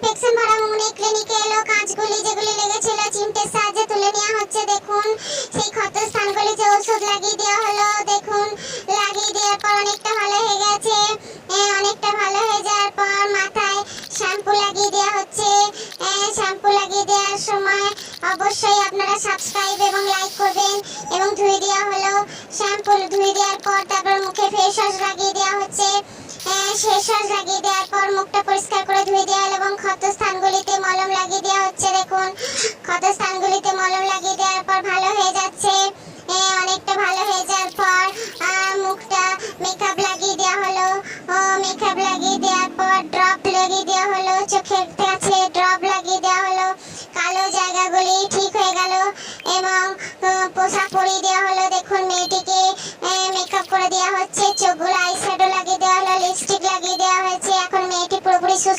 Infection ভরা মুখে ক্লিনিকে এলো, কাঁচগুলি যেগুলি লেগেছিল চিমটের সাহায্যে তুলে নেওয়া হচ্ছে। দেখুন সেই ক্ষত স্থানগুলিতে ওষুধ লাগিয়ে দেওয়া হলো। দেখুন লাগিয়ে দেওয়ার পর অনেকটা ভালো হয়ে গেছে। অনেকটা ভালো হয়ে যাওয়ার পর মাথায় শ্যাম্পু লাগিয়ে দেওয়া হচ্ছে। শ্যাম্পু লাগিয়ে দেওয়ার সময় অবশ্যই আপনারা সাবস্ক্রাইব এবং লাইক করবেন। এবং ধুয়ে দেওয়া হলো, শ্যাম্পু ধুয়ে দেওয়ার পর তারপর মুখে ফেস ওয়াশ লাগিয়ে দেওয়া হচ্ছে। ফেস ওয়াশ লাগিয়ে দেওয়ার পর মুখটা পরিষ্কার করে ধুয়ে দেওয়া হলো এবং ক্ষত স্থানগুলিতে মলম লাগিয়ে দেওয়া হচ্ছে। দেখুন ক্ষত স্থানগুলিতে মলম লাগিয়ে দেওয়ার পর ভালো হয়ে যাচ্ছে। অনেকটা ভালো হয়ে যাওয়ার পর মুখটা মেকআপ লাগিয়ে দেওয়া হলো। মেকআপ লাগিয়ে দেওয়ার পর ড্রপ লাগিয়ে দেওয়া হলো চোখের